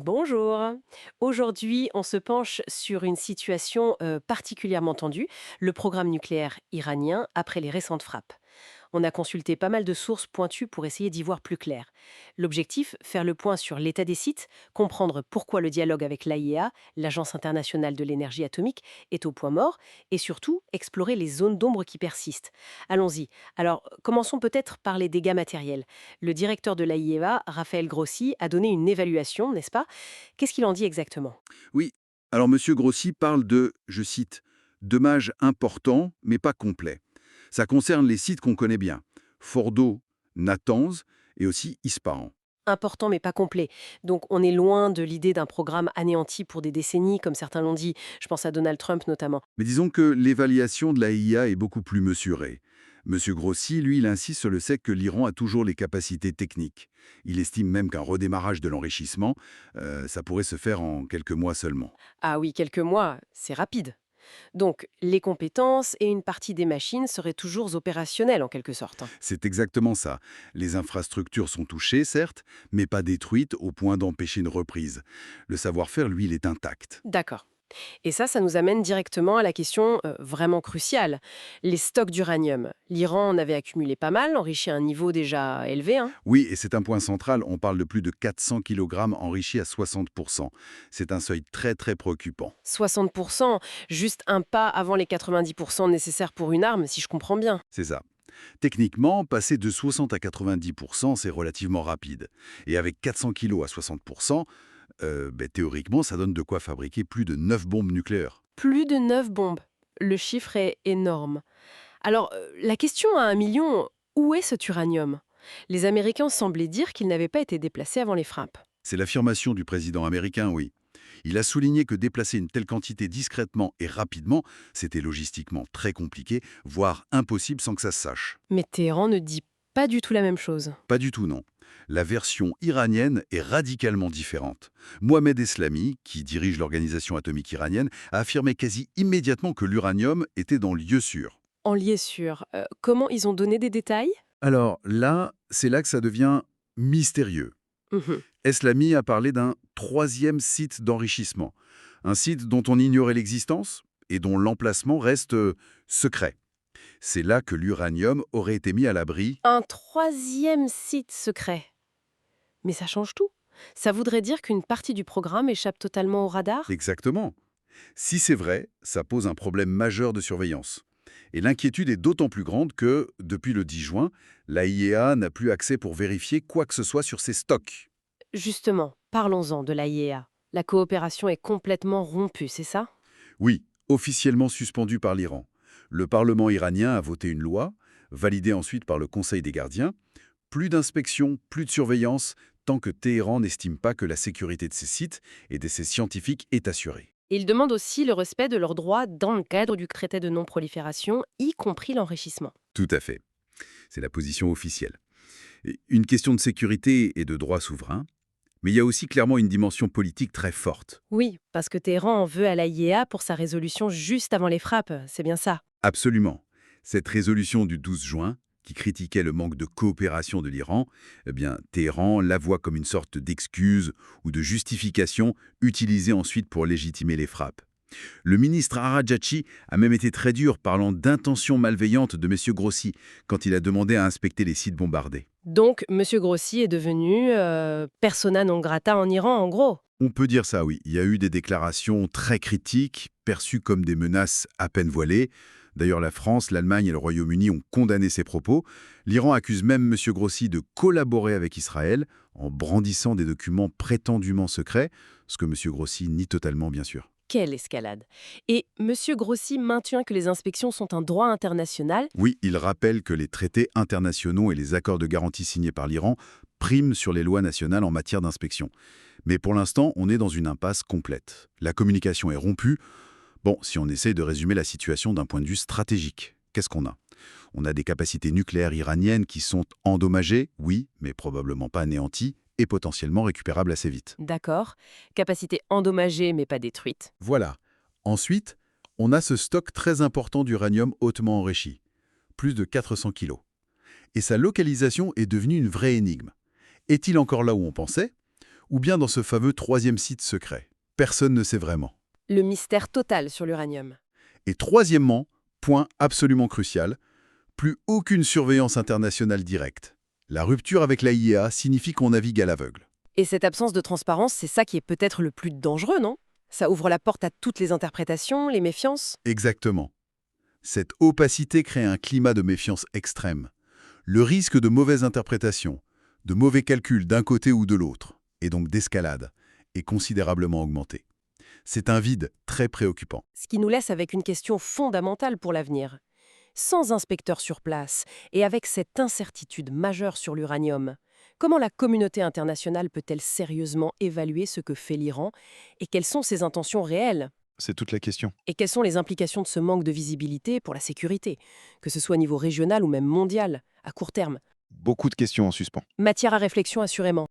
Bonjour. Aujourd'hui, on se penche sur une situation particulièrement tendue, le programme nucléaire iranien après les récentes frappes. On a consulté pas mal de sources pointues pour essayer d'y voir plus clair. L'objectif, faire le point sur l'état des sites, comprendre pourquoi le dialogue avec l'AIEA, l'Agence internationale de l'énergie atomique, est au point mort, et surtout explorer les zones d'ombre qui persistent. Allons-y. Alors, commençons peut-être par les dégâts matériels. Le directeur de l'AIEA, Raphaël Grossi, a donné une évaluation, n'est-ce pas? Qu'est-ce qu'il en dit exactement? Oui, alors Monsieur Grossi parle de, je cite, dommages importants mais pas complets. Ça concerne les sites qu'on connaît bien, Fordo, Natanz et aussi Ispahan. Important mais pas complet. Donc on est loin de l'idée d'un programme anéanti pour des décennies, comme certains l'ont dit. Je pense à Donald Trump notamment. Mais disons que l'évaluation de la IA est beaucoup plus mesurée. Monsieur Grossi, lui, il insiste sur le fait que l'Iran a toujours les capacités techniques. Il estime même qu'un redémarrage de l'enrichissement, ça pourrait se faire en quelques mois seulement. Ah oui, quelques mois, c'est rapide. Donc les compétences et une partie des machines seraient toujours opérationnelles en quelque sorte, hein. C'est exactement ça. Les infrastructures sont touchées, certes, mais pas détruites au point d'empêcher une reprise. Le savoir-faire, lui, il est intact. D'accord. Et ça nous amène directement à la question vraiment cruciale. Les stocks d'uranium. L'Iran en avait accumulé pas mal, enrichi à un niveau déjà élevé, hein. Oui, et c'est un point central, on parle de plus de 400 kg enrichis à 60%. C'est un seuil très très préoccupant. 60%, juste un pas avant les 90% nécessaires pour une arme, si je comprends bien. C'est ça. Techniquement, passer de 60 à 90%, c'est relativement rapide. Et avec 400 kg à 60%, théoriquement, ça donne de quoi fabriquer plus de 9 bombes nucléaires. Plus de 9 bombes. Le chiffre est énorme. Alors, la question à 1 million, où est cet uranium? Les Américains semblaient dire qu'il n'avait pas été déplacé avant les frappes. C'est l'affirmation du président américain, oui. Il a souligné que déplacer une telle quantité discrètement et rapidement, c'était logistiquement très compliqué, voire impossible sans que ça se sache. Mais Téhéran ne dit pas du tout la même chose. Pas du tout, non. La version iranienne est radicalement différente. Mohamed Eslami, qui dirige l'organisation atomique iranienne, a affirmé quasi immédiatement que l'uranium était dans le lieu sûr. En lieu sûr, comment ils ont donné des détails? Alors là, c'est là que ça devient mystérieux. Mhm. Eslami a parlé d'un troisième site d'enrichissement, un site dont on ignorait l'existence et dont l'emplacement reste secret. C'est là que l'uranium aurait été mis à l'abri. Un troisième site secret. Mais ça change tout. Ça voudrait dire qu'une partie du programme échappe totalement au radar? Exactement. Si c'est vrai, ça pose un problème majeur de surveillance. Et l'inquiétude est d'autant plus grande que, depuis le 10 juin, la IEA n'a plus accès pour vérifier quoi que ce soit sur ses stocks. Justement, parlons-en de l'AIEA. La coopération est complètement rompue, c'est ça? Oui, officiellement suspendu par l'Iran. Le Parlement iranien a voté une loi, validée ensuite par le Conseil des gardiens. Plus d'inspection, plus de surveillance, tant que Téhéran n'estime pas que la sécurité de ses sites et de ses scientifiques est assurée. Ils demandent aussi le respect de leurs droits dans le cadre du traité de non-prolifération, y compris l'enrichissement. Tout à fait. C'est la position officielle. Et une question de sécurité et de droit souverain, mais il y a aussi clairement une dimension politique très forte. Oui, parce que Téhéran en veut à l'AIEA pour sa résolution juste avant les frappes, c'est bien ça. Absolument. Cette résolution du 12 juin, qui critiquait le manque de coopération de l'Iran, eh bien, Téhéran la voit comme une sorte d'excuse ou de justification utilisée ensuite pour légitimer les frappes. Le ministre Araghchi a même été très dur, parlant d'intentions malveillantes de M. Grossi quand il a demandé à inspecter les sites bombardés. Donc, M. Grossi est devenu persona non grata en Iran, en gros. On peut dire ça, oui. Il y a eu des déclarations très critiques, perçues comme des menaces à peine voilées. D'ailleurs, la France, l'Allemagne et le Royaume-Uni ont condamné ces propos. L'Iran accuse même M. Grossi de collaborer avec Israël en brandissant des documents prétendument secrets, ce que M. Grossi nie totalement, bien sûr. Quelle escalade. Et M. Grossi maintient que les inspections sont un droit international. Oui, il rappelle que les traités internationaux et les accords de garantie signés par l'Iran priment sur les lois nationales en matière d'inspection. Mais pour l'instant, on est dans une impasse complète. La communication est rompue. Bon, si on essaye de résumer la situation d'un point de vue stratégique, qu'est-ce qu'on a? On a des capacités nucléaires iraniennes qui sont endommagées, oui, mais probablement pas anéanties, et potentiellement récupérables assez vite. D'accord. Capacité endommagée mais pas détruite. Voilà. Ensuite, on a ce stock très important d'uranium hautement enrichi, plus de 400 kilos. Et sa localisation est devenue une vraie énigme. Est-il encore là où on pensait? ou bien dans ce fameux troisième site secret. Personne ne sait vraiment. Le mystère total sur l'uranium. Et troisièmement, point absolument crucial, plus aucune surveillance internationale directe. La rupture avec la l'AIEA signifie qu'on navigue à l'aveugle. Et cette absence de transparence, c'est ça qui est peut-être le plus dangereux, non? Ça ouvre la porte à toutes les interprétations, les méfiances. Exactement. Cette opacité crée un climat de méfiance extrême. Le risque de mauvaise interprétation, de mauvais calculs d'un côté ou de l'autre, et donc d'escalade, est considérablement augmenté. C'est un vide très préoccupant. Ce qui nous laisse avec une question fondamentale pour l'avenir. Sans inspecteur sur place et avec cette incertitude majeure sur l'uranium, comment la communauté internationale peut-elle sérieusement évaluer ce que fait l'Iran et quelles sont ses intentions réelles? C'est toute la question. Et quelles sont les implications de ce manque de visibilité pour la sécurité, que ce soit au niveau régional ou même mondial, à court terme? Beaucoup de questions en suspens. Matière à réflexion assurément.